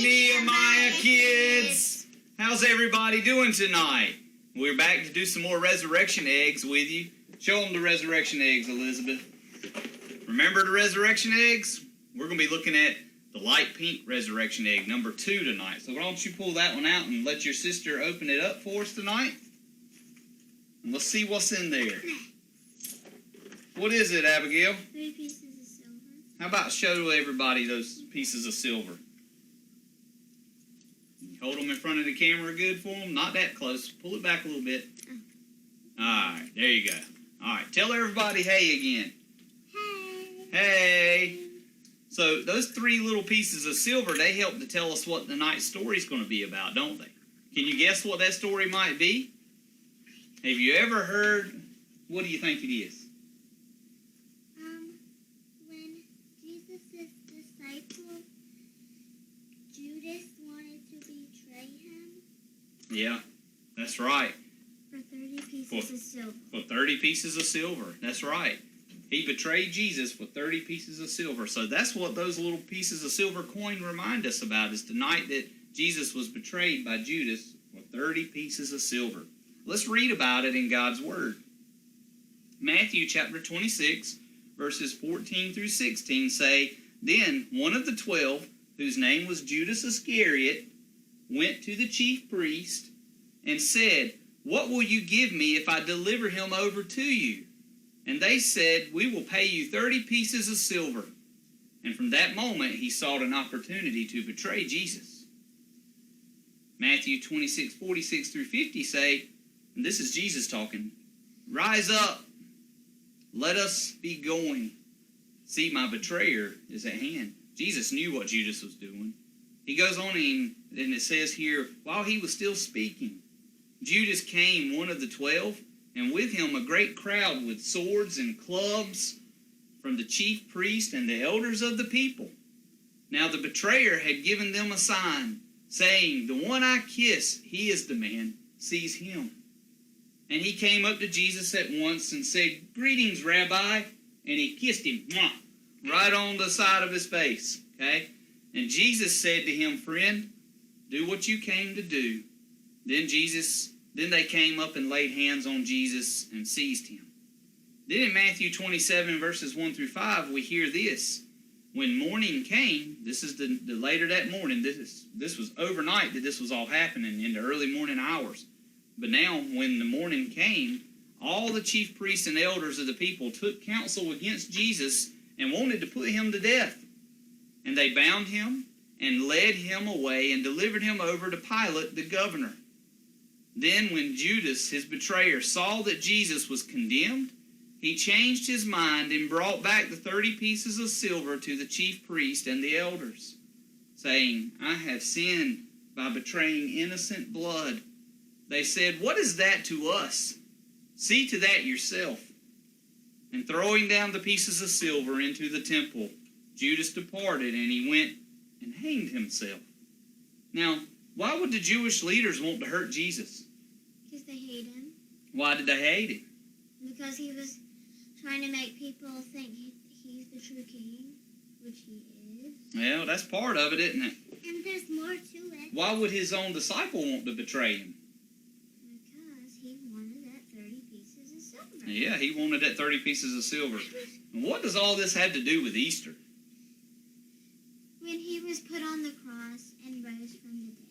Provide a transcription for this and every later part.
Nehemiah Kids! How's everybody doing tonight? We're back to do some more resurrection eggs with you. Show them the resurrection eggs, Elizabeth. Remember the resurrection eggs? We're going to be looking at the light pink resurrection egg, number 2 tonight. So why don't you pull that one out and let your sister open it up for us tonight? And let's see what's in there. What is it, Abigail? 3 pieces of silver. How about show everybody those pieces of silver? Hold them in front of the camera good for them. Not that close. Pull it back a little bit. All right, there you go. All right, tell everybody hey again. Hey. Hey. So those 3 little pieces of silver, they help to tell us what the night's story is going to be about, don't they? Can you guess what that story might be? Have you ever heard, what do you think it is? When Jesus' disciple, Judas, wanted to betray him. Yeah, that's right. For 30 pieces of silver. For 30 pieces of silver, that's right. He betrayed Jesus for 30 pieces of silver. So that's what those little pieces of silver coin remind us about, is the night that Jesus was betrayed by Judas for 30 pieces of silver. Let's read about it in God's Word. Matthew chapter 26, verses 14 through 16 say, Then one of the 12, whose name was Judas Iscariot, went to the chief priest and said, What will you give me if I deliver him over to you? And they said, We will pay you 30 pieces of silver. And from that moment he sought an opportunity to betray Jesus. Matthew 26, 46 through 50 say, and this is Jesus talking, Rise up, let us be going. See, my betrayer is at hand. Jesus knew what Judas was doing. He goes on and it says here, while he was still speaking, Judas came, one of the 12, and with him a great crowd with swords and clubs from the chief priest and the elders of the people. Now the betrayer had given them a sign, saying, The one I kiss, he is the man, seize him. And he came up to Jesus at once and said, Greetings, Rabbi. And he kissed him, right on the side of his face. Okay? And Jesus said to him, Friend, do what you came to do. Then they came up and laid hands on Jesus and seized him. Then in Matthew 27, verses 1 through 5, we hear this. When morning came, this is the later that morning, this was overnight that this was all happening in the early morning hours. But now, when the morning came, all the chief priests and elders of the people took counsel against Jesus and wanted to put him to death. And they bound him and led him away and delivered him over to Pilate the governor. Then when Judas, his betrayer, saw that Jesus was condemned, he changed his mind and brought back the 30 pieces of silver to the chief priest and the elders, saying, I have sinned by betraying innocent blood. They said, What is that to us? See to that yourself. And throwing down the pieces of silver into the temple, Judas departed, and he went and hanged himself. Now, why would the Jewish leaders want to hurt Jesus? Because they hate him. Why did they hate him? Because he was trying to make people think he's the true king, which he is. Well, that's part of it, isn't it? And there's more to it. Why would his own disciple want to betray him? Because he wanted that 30 pieces of silver. Yeah, he wanted that 30 pieces of silver. And what does all this have to do with Easter? When he was put on the cross and rose from the dead.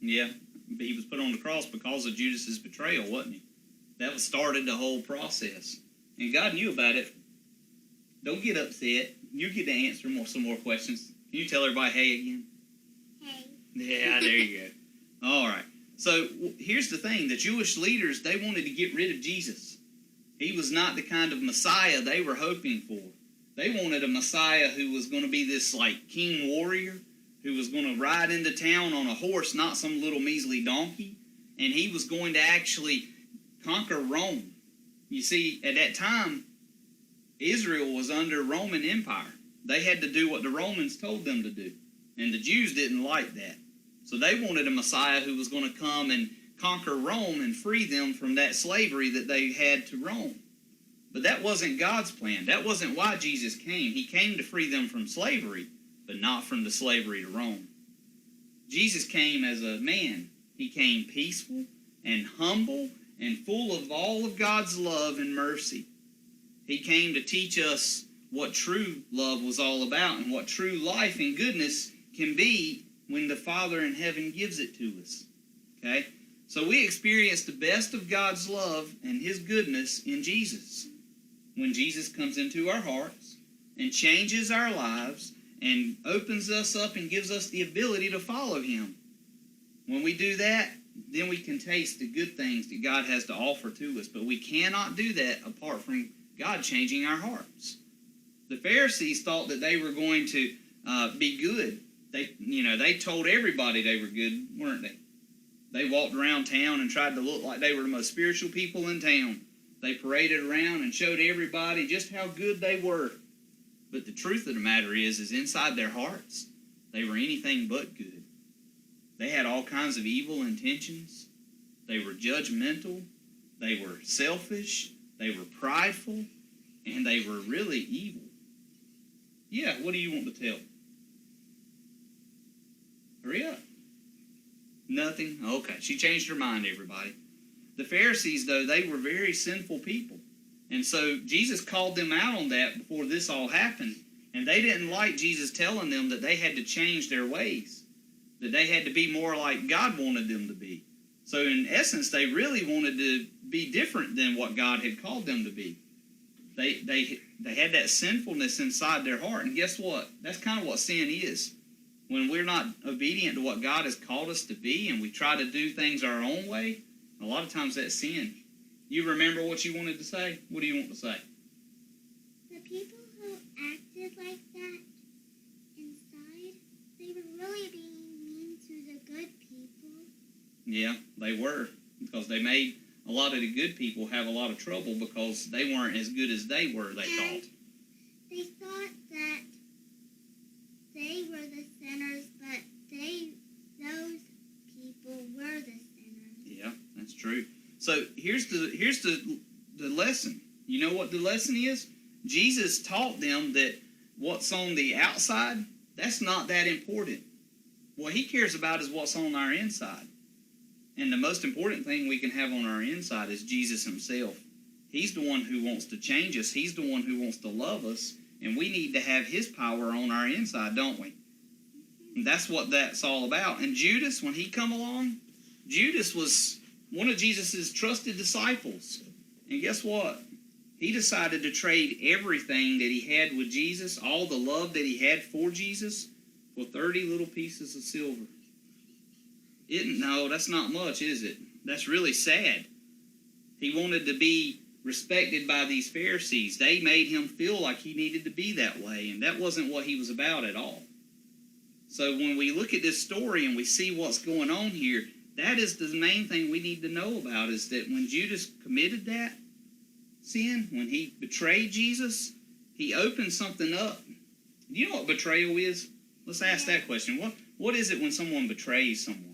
Yeah, he was put on the cross because of Judas's betrayal, wasn't he? That started the whole process. And God knew about it. Don't get upset. You get to answer some more questions. Can you tell everybody hey again? Hey. Yeah, there you go. All right. So here's the thing. The Jewish leaders, they wanted to get rid of Jesus. He was not the kind of Messiah they were hoping for. They wanted a Messiah who was going to be this like king warrior, who was going to ride into town on a horse, not some little measly donkey. And he was going to actually conquer Rome. You see, at that time, Israel was under Roman Empire. They had to do what the Romans told them to do. And the Jews didn't like that. So they wanted a Messiah who was going to come and conquer Rome and free them from that slavery that they had to Rome. But that wasn't God's plan. That wasn't why Jesus came. He came to free them from slavery. but not from the slavery to Rome. Jesus came as a man. He came peaceful and humble and full of all of God's love and mercy. He came to teach us what true love was all about and what true life and goodness can be when the Father in heaven gives it to us. Okay? So we experience the best of God's love and His goodness in Jesus. When Jesus comes into our hearts and changes our lives and opens us up and gives us the ability to follow Him. When we do that, then we can taste the good things that God has to offer to us. But we cannot do that apart from God changing our hearts. The Pharisees thought that they were going to be good. They told everybody they were good, weren't they? They walked around town and tried to look like they were the most spiritual people in town. They paraded around and showed everybody just how good they were. But the truth of the matter is inside their hearts, they were anything but good. They had all kinds of evil intentions. They were judgmental. They were selfish. They were prideful. And they were really evil. Yeah, what do you want to tell? Hurry up. Nothing? Okay, she changed her mind, everybody. The Pharisees, though, they were very sinful people. And so Jesus called them out on that before this all happened. And they didn't like Jesus telling them that they had to change their ways, that they had to be more like God wanted them to be. So in essence, they really wanted to be different than what God had called them to be. They had that sinfulness inside their heart. And guess what? That's kind of what sin is. When we're not obedient to what God has called us to be and we try to do things our own way, a lot of times that's sin. You remember what you wanted to say? What do you want to say? The people who acted like that inside, they were really being mean to the good people. Yeah, they were. Because they made a lot of the good people have a lot of trouble because they weren't as good as they were, they thought. They thought that they were the sinners, but those people were the sinners. Yeah, that's true. So here's the lesson. You know what the lesson is? Jesus taught them that what's on the outside, that's not that important. What He cares about is what's on our inside. And the most important thing we can have on our inside is Jesus Himself. He's the one who wants to change us. He's the one who wants to love us. And we need to have His power on our inside, don't we? And that's what that's all about. And Judas, when he come along, Judas was one of Jesus' trusted disciples. And guess what? He decided to trade everything that he had with Jesus, all the love that he had for Jesus, for 30 little pieces of silver. No, that's not much, is it? That's really sad. He wanted to be respected by these Pharisees. They made him feel like he needed to be that way, and that wasn't what he was about at all. So when we look at this story and we see what's going on here, that is the main thing we need to know about, is that when Judas committed that sin, when he betrayed Jesus, he opened something up. Do you know what betrayal is? Let's ask that question. What is it when someone betrays someone?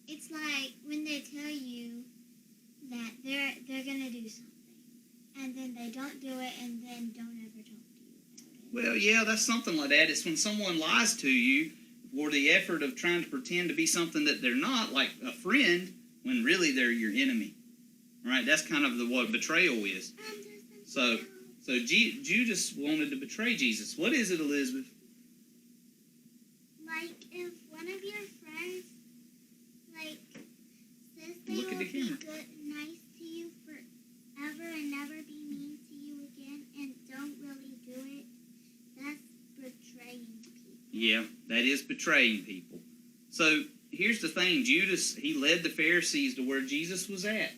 It's like when they tell you that they're gonna do something, and then they don't do it, and then don't ever talk to you about it. Well, yeah, that's something like that. It's when someone lies to you for the effort of trying to pretend to be something that they're not, like a friend, when really they're your enemy. Right? That's kind of what betrayal is. So Judas wanted to betray Jesus. What is it, Elizabeth? Like if one of your friends, says they will be good, nice to you forever and never be mean to you again, and don't really do it, that's betraying people. Yeah, that is betraying people. So here's the thing. Judas, he led the Pharisees to where Jesus was at.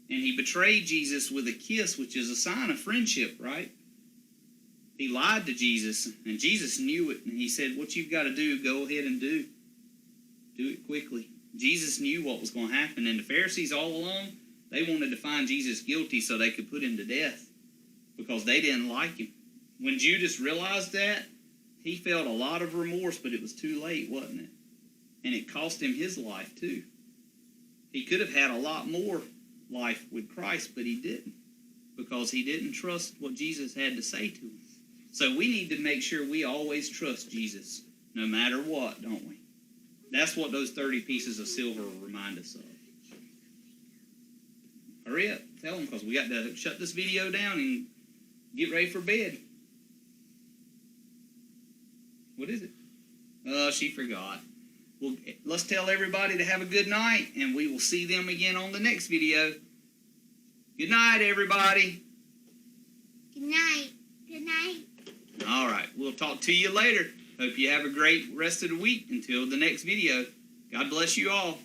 And he betrayed Jesus with a kiss, which is a sign of friendship, right? He lied to Jesus, and Jesus knew it. And he said, what you've got to do, go ahead and do. Do it quickly. Jesus knew what was going to happen. And the Pharisees all along, they wanted to find Jesus guilty so they could put him to death because they didn't like him. When Judas realized that, he felt a lot of remorse, but it was too late, wasn't it? And it cost him his life too. He could have had a lot more life with Christ, but he didn't, because he didn't trust what Jesus had to say to him. So we need to make sure we always trust Jesus, no matter what, don't we? That's what those 30 pieces of silver will remind us of. Hurry up, tell them, because we got to shut this video down and get ready for bed. What is it? Oh, she forgot. Well, let's tell everybody to have a good night, and we will see them again on the next video. Good night, everybody. Good night. Good night. All right, we'll talk to you later. Hope you have a great rest of the week until the next video. God bless you all.